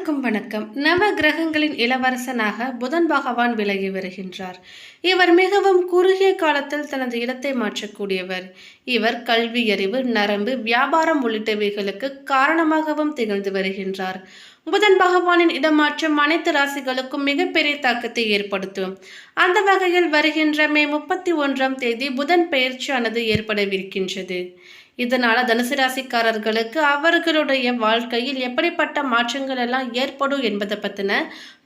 அனைவருக்கும் வணக்கம். நவ கிரகங்களின் இளவரசனாக புதன் பகவான் விலகி வருகின்றார். இவர் மிகவும் குறுகிய காலத்தில் தனது இடத்தை மாற்றக்கூடியவர். இவர் கல்வி, அறிவு, நரம்பு, வியாபாரம் உள்ளிட்டவைகளுக்கு காரணமாகவும் திகழ்ந்து வருகின்றார். புதன் பகவானின் இடமாற்றம் அனைத்து ராசிகளுக்கும் மிகப்பெரிய தாக்கத்தை ஏற்படுத்தும். அந்த வகையில் வருகின்ற மே 31ஆம் தேதி புதன் பெயர்ச்சியானது ஏற்படவிருக்கின்றது. இதனால தனுசு ராசிக்காரர்களுக்கு அவர்களுடைய வாழ்க்கையில் எப்படிப்பட்ட மாற்றங்கள் எல்லாம் ஏற்படும் என்பதை பத்தின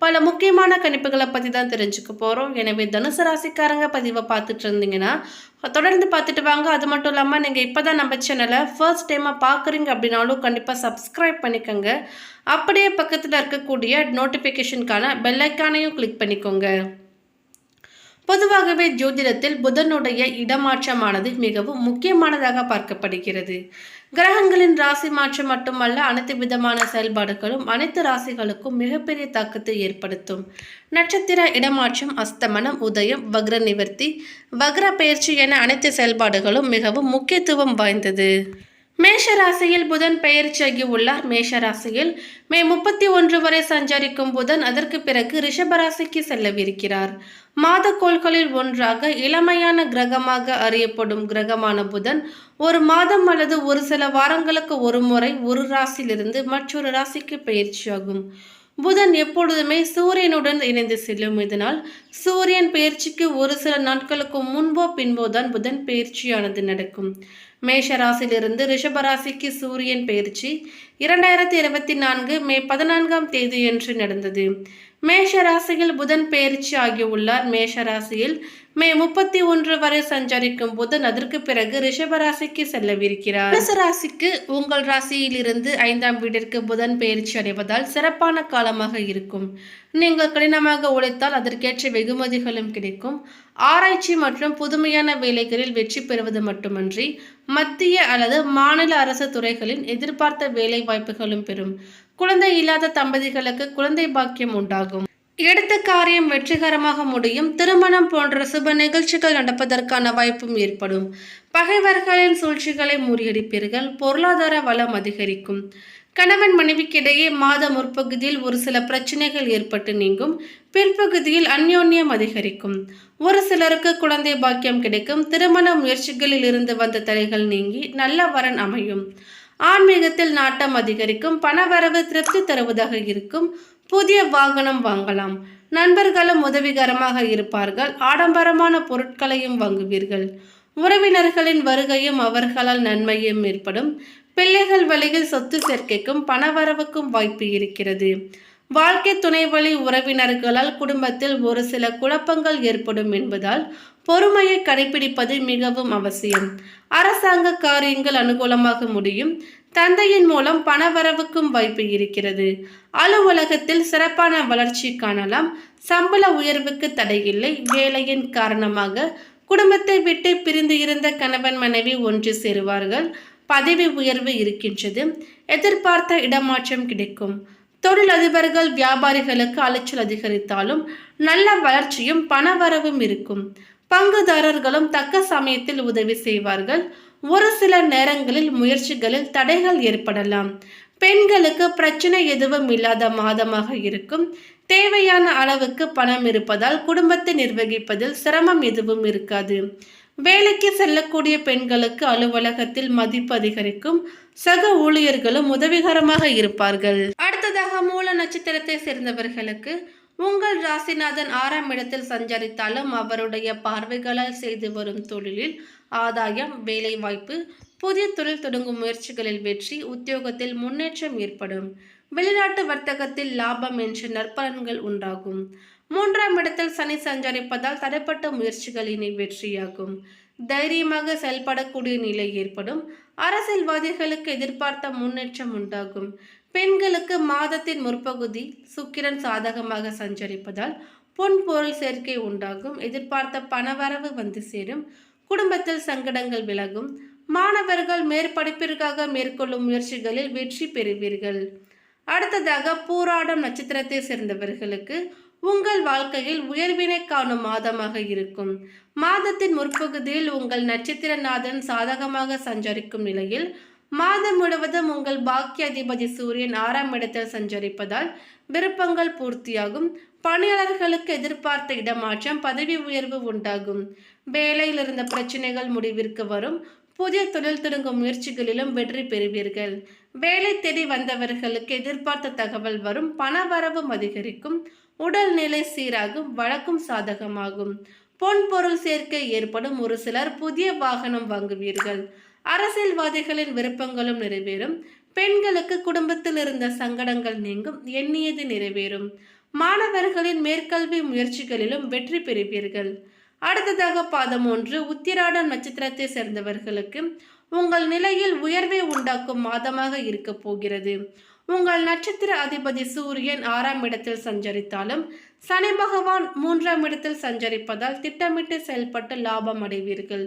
பல முக்கியமான கணிப்புகளை பத்தி தான் தெரிஞ்சுக்க போறோம். எனவே தனுசு ராசிக்காரங்க பதிவை பார்த்துட்டு இருந்தீங்கன்னா தொடர்ந்து பார்த்துட்டு வாங்க. அது மட்டும் இல்லாமல் நீங்கள் இப்போதான் நம்ம சேனலை ஃபர்ஸ்ட் டைமாக பார்க்குறீங்க அப்படின்னாலும் கண்டிப்பாக சப்ஸ்கிரைப் பண்ணிக்கோங்க. அப்படியே பக்கத்தில் இருக்கக்கூடிய நோட்டிஃபிகேஷனுக்கான பெல்லைக்கானையும் கிளிக் பண்ணிக்கோங்க. பொதுவாகவே ஜோதிடத்தில் புதனுடைய இடமாற்றமானது மிகவும் முக்கியமானதாக பார்க்கப்படுகிறது. கிரகங்களின் ராசி மாற்றம் மட்டுமல்ல, அனைத்து விதமான செயல்பாடுகளும் அனைத்து ராசிகளுக்கும் மிகப்பெரிய தாக்கத்தை ஏற்படுத்தும். நட்சத்திர இடமாற்றம், அஸ்தமனம், உதயம், வக்ர நிவர்த்தி, வக்ர பயிற்சி என அனைத்து செயல்பாடுகளும் மிகவும் முக்கியத்துவம் வாய்ந்தது. மேஷ ராசியில் புதன் பெயர்ச்சியாகி உள்ளார். மேஷ ராசியில் மே 31 வரை சஞ்சரிக்கும் புதன் அதற்கு பிறகு ரிஷபராசிக்கு செல்லவிருக்கிறார். மாதக்கோள்களில் ஒன்றாக இளமையான கிரகமாக அறியப்படும் கிரகமான புதன் ஒரு மாதம் அல்லது ஒரு சில வாரங்களுக்கு ஒரு முறை ஒரு ராசியிலிருந்து மற்றொரு ராசிக்கு பெயர்ச்சியாகும். புதன் எப்பொழுதுமே சூரியனுடன் இணைந்து செல்லும். இதனால் சூரியன் பெயர்ச்சிக்கு ஒரு சில நாட்களுக்கு முன்போ பின்போ தான் புதன் பெயர்ச்சியானது நடக்கும். மேஷ ராசியிலிருந்து ரிஷபராசிக்கு சூரியன் பெயர்ச்சி 2024 மே 14ஆம் தேதியன்று நடந்தது. மேஷ ராசியில் புதன் பெயர்ச்சி ஆகியுள்ளார். மேஷ ராசியில் மே 31 வரை சஞ்சரிக்கும் புதன் அதற்கு பிறகு ரிஷபராசிக்கு செல்லவிருக்கிறார். மேஷ ராசிக்கு உங்கள் ராசியிலிருந்து 5ஆம் வீட்டிற்கு புதன் பெயர்ச்சி அடைவதால் சிறப்பான காலமாக இருக்கும். நீங்கள் கடினமாக உழைத்தால் அதற்கேற்ற வெகுமதிகளும் கிடைக்கும். ஆராய்ச்சி மற்றும் புதுமையான வேலைகளில் வெற்றி பெறுவது மட்டுமன்றி மத்திய அல்லது மாநில அரசு துறைகளின் எதிர்பார்த்த வேலை வாய்ப்புகளும் பெறும். குழந்தை இல்லாத தம்பதிகளுக்கு குழந்தை பாக்கியம் உண்டாகும். எடுத்த காரியம் வெற்றிகரமாக முடியும். திருமணம் போன்ற சுப நிகழ்ச்சிகள் நடப்பதற்கான வாய்ப்பும் ஏற்படும். பகைவர்களின் சூழ்ச்சிகளை முறியடிப்பீர்கள். பொருளாதார வளம் அதிகரிக்கும். கணவன் மனைவிக்கிடையே மாத முற்பகுதியில் ஒரு சில பிரச்சனைகள் ஏற்பட்டு நீங்கும். பிற்பகுதியில் அந்யோன்யம் அதிகரிக்கும். ஒரு சிலருக்கு குழந்தை பாக்கியம் கிடைக்கும். திருமண முயற்சிகளில் இருந்து வந்த தடைகள் நீங்கி நல்ல வரன் அமையும். ஆன்மீகத்தில் நாட்டம் அதிகரிக்கும். பணவரவு திருப்தி தருவதாக இருக்கும். புதிய வாகனம் வாங்கலாம். நண்பர்களும் உதவிகரமாக இருப்பார்கள். ஆடம்பரமான பொருட்களையும் வாங்குவீர்கள். உறவினர்களின் வருகையும் அவர்களால் நன்மையும் ஏற்படும். பிள்ளைகள் வழியில் சொத்து சேர்க்கைக்கும் பணவரவுக்கும் வாய்ப்பு இருக்கிறது. வாழ்க்கை துணை வழி உறவினர்களால் குடும்பத்தில் ஒரு சில குழப்பங்கள் ஏற்படும் என்பதால் பொறுமையை கடைபிடிப்பது மிகவும் அவசியம். அரசாங்க காரியங்கள் அனுகூலமாக முடியும். தந்தையின் மூலம் பணவரவுக்கும் வாய்ப்பு இருக்கிறது. அலுவலகத்தில் சிறப்பான வளர்ச்சி காணலாம். சம்பள உயர்வுக்கு தடையில்லை. வேலையின் காரணமாக குடும்பத்தை விட்டு பிரிந்து இருந்த கணவன் மனைவி ஒன்று சேருவார்கள். பதவி உயர்வு இருக்கின்றது. எதிர்பார்த்த இடமாற்றம் கிடைக்கும். தொழிலதிபர்கள் வியாபாரிகளுக்கு அலைச்சல் அதிகரித்தாலும் நல்ல வளர்ச்சியும் பணவரவும் இருக்கும். பங்குதாரர்களும் தக்க சமயத்தில் உதவி செய்வார்கள். ஒரு சில நேரங்களில் முயற்சிகளில் தடைகள் ஏற்படலாம். பெண்களுக்கு பிரச்சனை எதுவும் இல்லாத மாதமாக இருக்கும். தேவையான அளவுக்கு பணம் இருப்பதால் குடும்பத்தை நிர்வகிப்பதில் சிரமம் எதுவும் இருக்காது. வேலைக்கு செல்லக்கூடிய பெண்களுக்கு அலுவலகத்தில் மதிப்பு அதிகரிக்கும். சக ஊழியர்களும் உதவிகரமாக இருப்பார்கள். அடுத்ததாக மூல நட்சத்திரத்தை சேர்ந்தவர்களுக்கு உங்கள் ராசிநாதன் 6ஆம் இடத்தில் சஞ்சரித்தாலும் அவருடைய பார்வைகளால் செய்து வரும் தொழிலில் ஆதாயம், வேலை வாய்ப்பு, புதிய தொழில் தொடங்கும் முயற்சிகளில் வெற்றி, உத்தியோகத்தில் முன்னேற்றம் ஏற்படும். வெளிநாட்டு வர்த்தகத்தில் லாபம் என்ற நற்பலன்கள் உண்டாகும். 3ஆம் இடத்தில் சனி சஞ்சரிப்பதால் தடைப்பட்ட முயற்சிகள் இனி வெற்றியாகும். தைரியமாக செயல்படக்கூடிய நிலை ஏற்படும். அரசியல்வாதிகளுக்கு எதிர்பார்த்த முன்னேற்றம் உண்டாகும். பெண்களுக்கு மாதத்தின் முற்பகுதி சுக்கிரன் சாதகமாக சஞ்சரிப்பதால் பொன் பொருள் சேர்க்கை உண்டாகும். எதிர்பார்த்த பணவரவு வந்து சேரும். குடும்பத்தில் சங்கடங்கள் விலகும். மாணவர்கள் மேற்படிப்பிற்காக மேற்கொள்ளும் முயற்சிகளில் வெற்றி பெறுவீர்கள். அடுத்ததாக பூராடம் நட்சத்திரத்தை சேர்ந்தவர்களுக்கு உங்கள் வாழ்க்கையில் உயர்வினை காணும் மாதமாக இருக்கும். மாதத்தின் முற்பகுதியில் உங்கள் நட்சத்திரநாதன் சாதகமாக சஞ்சரிக்கும் நிலையில் மாதம் முழுவதும் உங்கள் பாக்கிய அதிபதி சூரியன் 6ஆம் இடத்தில் சஞ்சரிப்பதால் விருப்பங்கள் பூர்த்தியாகும். பணியாளர்களுக்கு எதிர்பார்த்த இடமாற்றம், பதவி உயர்வு உண்டாகும். வேலையில் இருந்த பிரச்சனைகள் முடிவிற்கு வரும். புதிய தொழில் தொடங்கும் முயற்சிகளிலும் வெற்றி பெறுவீர்கள். வேலை தேடி வந்தவர்களுக்கு எதிர்பார்த்த தகவல் வரும். பணவரவும் அதிகரிக்கும். உடல்நிலை சீராகும். வழக்கும் சாதகமாகும். பொன் பொருள் சேர்க்கை ஏற்படும். ஒரு சிலர் புதிய வாகனம் வாங்குவீர்கள். அரசியல்வாதிகளின் விருப்பங்களும் நிறைவேறும். பெண்களுக்கு குடும்பத்தில் இருந்த சங்கடங்கள் நீங்கும். எண்ணியது நிறைவேறும். மாணவர்களின் மேற்கல்வி முயற்சிகளிலும் வெற்றி பெறுவீர்கள். அடுத்ததாக பாதம் 1 உத்திராடம் நட்சத்திரத்தை சேர்ந்தவர்களுக்கு உங்கள் நிலையில் உயர்வை உண்டாக்கும் மாதமாக இருக்க போகிறது. உங்கள் நட்சத்திர அதிபதி சூரியன் 6ஆம் இடத்தில் சஞ்சரித்தாலும் சனி பகவான் 3ஆம் இடத்தில் சஞ்சரிப்பதால் திட்டமிட்டு செயல்பட்டு லாபம் அடைவீர்கள்.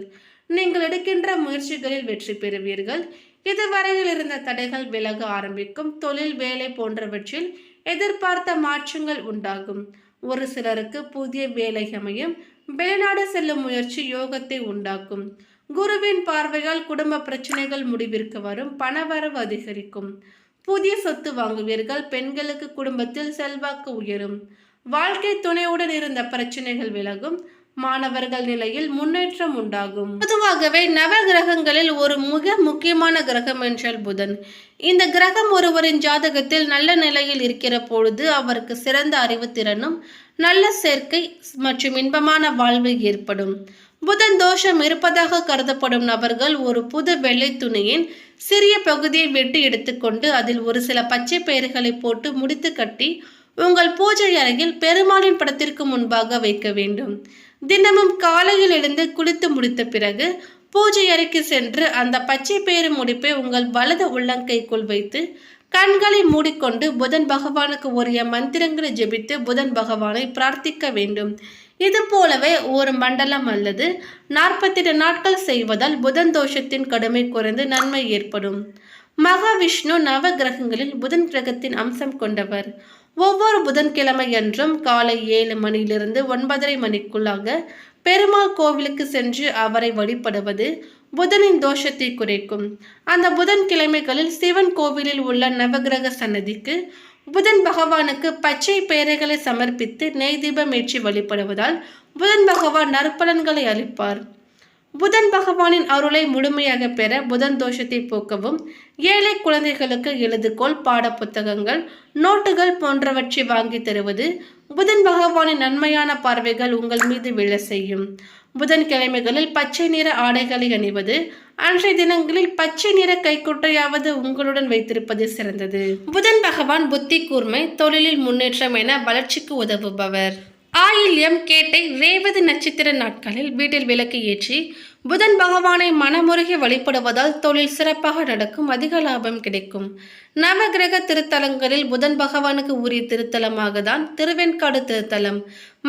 நீங்கள் எடுக்கின்ற முயற்சிகளில் வெற்றி பெறுவீர்கள். இதுவரையில் இருந்த தடைகள் விலக ஆரம்பிக்கும். தொழில், வேலை போன்றவற்றில் எதிர்பார்த்த மாற்றங்கள் உண்டாகும். ஒரு சிலருக்கு புதிய வேலை அமையும். வெளிநாடு செல்லும் முயற்சி யோகத்தை உண்டாக்கும். குருவின் பார்வையால் குடும்ப பிரச்சனைகள் முடிவிற்கு வரும். பணவரவு அதிகரிக்கும். புதிய சொத்து வாங்குவீர்கள். பெண்களுக்கு குடும்பத்தில் செல்வாக்கு உயரும். வாழ்க்கை துணையுடன் இருந்த பிரச்சனைகள் விலகும். மாணவர்கள் நிலையில் முன்னேற்றம் உண்டாகும். பொதுவாகவே நவ கிரகங்களில் ஒரு மிக முக்கியமான கிரகம் என்றால் புதன். இந்த கிரகம் ஒருவரின் ஜாதகத்தில் நல்ல நிலையில் இருக்கிற பொழுது அவருக்கு சிறந்த அறிவுத்திறனும் நல்ல சேர்க்கை மற்றும் இன்பமான வாழ்வு ஏற்படும். புதன் தோஷம் இருப்பதாக கருதப்படும் நபர்கள் ஒரு புது வெள்ளை துணியின் சிறிய பகுதியை வெட்டி எடுத்துக்கொண்டு அதில் ஒரு சில பச்சை பயிர்களை போட்டு முடித்து கட்டி உங்கள் பூஜை அறையில் பெருமாளின் படத்திற்கு முன்பாக வைக்க வேண்டும். தினமும் காலையில் எழுந்து குளித்து முடித்த பிறகு பூஜை அறைக்கு சென்று அந்த பச்சை பயிறு முடிப்பை உங்கள் வலது உள்ளங்கைக்குள் வைத்து கண்களை மூடிக்கொண்டு புதன் பகவானுக்கு உரிய மந்திரங்களை ஜெபித்து புதன் பகவானை பிரார்த்திக்க வேண்டும். இது போலவே ஒரு மண்டலம் அல்லது 48 நாட்கள் செய்வதால் புதன் தோஷத்தின் கடுமை குறைந்து நன்மை ஏற்படும். மகாவிஷ்ணு நவ கிரகங்களில் புதன் கிரகத்தின் அம்சம் கொண்டவர். ஒவ்வொரு புதன்கிழமை என்றும் காலை 7 மணியிலிருந்து 9:30 மணிக்குள்ளாக பெருமாள் கோவிலுக்கு சென்று அவரை வழிபடுவது புதனின் தோஷத்தை குறைக்கும். அந்த புதன்கிழமைகளில் சிவன் கோவிலில் உள்ள நவகிரக சன்னதிக்கு புதன் பகவானுக்கு பச்சை பெயர்களை சமர்ப்பித்து நெய் தீபம் ஏற்றி வழிபடுவதால் புதன் பகவான் நற்பலன்களை அளிப்பார். புதன் பகவானின் அருளை முழுமையாக பெற புதன் தோஷத்தை போக்கவும் ஏழை குழந்தைகளுக்கு எழுதுகோள், பாட புத்தகங்கள், நோட்டுகள் போன்றவற்றை வாங்கி தருவது புதன் பகவானின் நன்மையான பார்வைகள் உங்கள் மீது விழ செய்யும். புதன்கிழமைகளில் பச்சை நிற ஆடைகளை அணிவது, அன்றைய தினங்களில் பச்சை நிற கைக்குட்டையாவது உங்களுடன் வைத்திருப்பது சிறந்தது. புதன் பகவான் புத்தி கூர்மை, தொழிலில் முன்னேற்றம் என வளர்ச்சிக்கு உதவுபவர். ஆயில்யம், கேட்டை, ரேவதி நட்சத்திர நாட்களில் வீட்டில் விளக்கு ஏற்றி புதன் பகவானை மனமுருகி வழிபடுவதால் தொழில் சிறப்பாக நடக்கும். அதிக லாபம் கிடைக்கும். நவகிரக திருத்தலங்களில் புதன் பகவானுக்கு உரிய திருத்தலமாக தான் திருவெண்காடு திருத்தலம்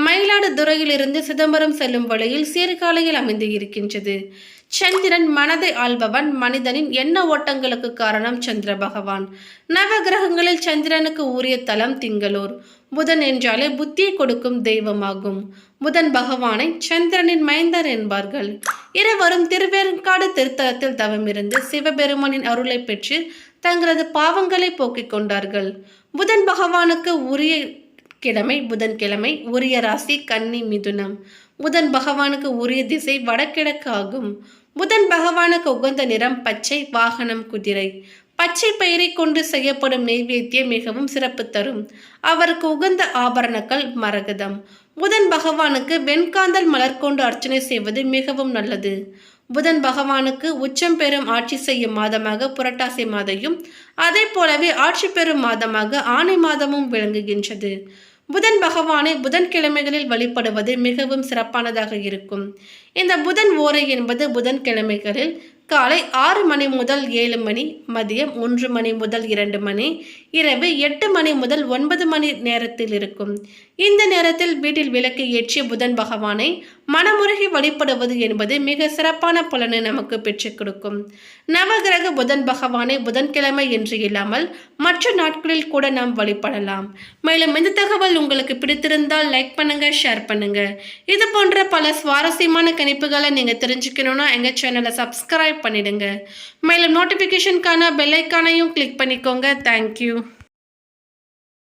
மயிலாடுதுறையிலிருந்து சிதம்பரம் செல்லும் வழியில் சீர்காழியில் அமைந்து இருக்கின்றது. சந்திரன் மனதை ஆள்பவன். மனிதனின் எண்ண ஓட்டங்களுக்கு காரணம் சந்திர பகவான். நவகிரகங்களில் சந்திரனுக்கு உரிய தலம் திங்களூர். புதன் என்றாலே புத்தியை கொடுக்கும் தெய்வமாகும். புதன் பகவானை சந்திரனின் மைந்தர் என்பார்கள். இருவரும் திருவேற்காடு திருத்தலத்தில் தவமிருந்து சிவபெருமானின் அருளை பெற்று தங்களது பாவங்களை போக்கிக் கொண்டார்கள். புதன் பகவானுக்கு உரிய கிழமை புதன்கிழமை. உரிய ராசி கன்னி, மிதுனம். புதன் பகவானுக்கு உரிய திசை வடகிழக்கு ஆகும். புதன் பகவானுக்கு உகந்த நிறம் பச்சை. வாகனம் குதிரை. பச்சை பயிரை கொண்டு செய்யப்படும் நெய்வேத்தியம் மிகவும் சிறப்பு தரும். அவருக்கு உகந்த ஆபரணங்கள் மரகதம். புதன் பகவானுக்கு வெண்காந்தல் மலர் கொண்டு அர்ச்சனை செய்வது மிகவும் நல்லது. புதன் பகவானுக்கு உச்சம் பெறும் ஆட்சி செய்யும் மாதமாக புரட்டாசி மாதையும் அதே போலவே ஆட்சி பெறும் மாதமாக ஆணி மாதமும் விளங்குகின்றது. புதன் பகவானை புதன்கிழமைகளில் வழிபடுவது மிகவும் சிறப்பானதாக இருக்கும். இந்த புதன் ஓரை என்பது புதன்கிழமைகளில் காலை 6 மணி முதல் 7 மணி, மதியம் 1 மணி முதல் 2 மணி, இரவு 8 மணி முதல் 9 மணி நேரத்தில் இருக்கும். இந்த நேரத்தில் வீட்டில் விளக்கு ஏற்றிய புதன் பகவானை மனமுருகி வழிபடுவது என்பது மிக சிறப்பான பலனை நமக்கு பெற்றுக் கொடுக்கும். நவகிரக புதன் பகவானை புதன்கிழமை என்று இல்லாமல் மற்ற நாட்களில் கூட நாம் வழிபடலாம். மேலும் இந்த தகவல் உங்களுக்கு பிடித்திருந்தால் லைக் பண்ணுங்க, ஷேர் பண்ணுங்க. இது போன்ற பல சுவாரஸ்யமான கணிப்புகளை நீங்க தெரிஞ்சுக்கணும்னா எங்க சேனலை சப்ஸ்கிரைப் பண்ணிடுங்க. மேலும் நோட்டிபிகேஷனுக்கான பெல் ஐக்கானையும் கிளிக் பண்ணிக்கோங்க. தேங்க்யூ.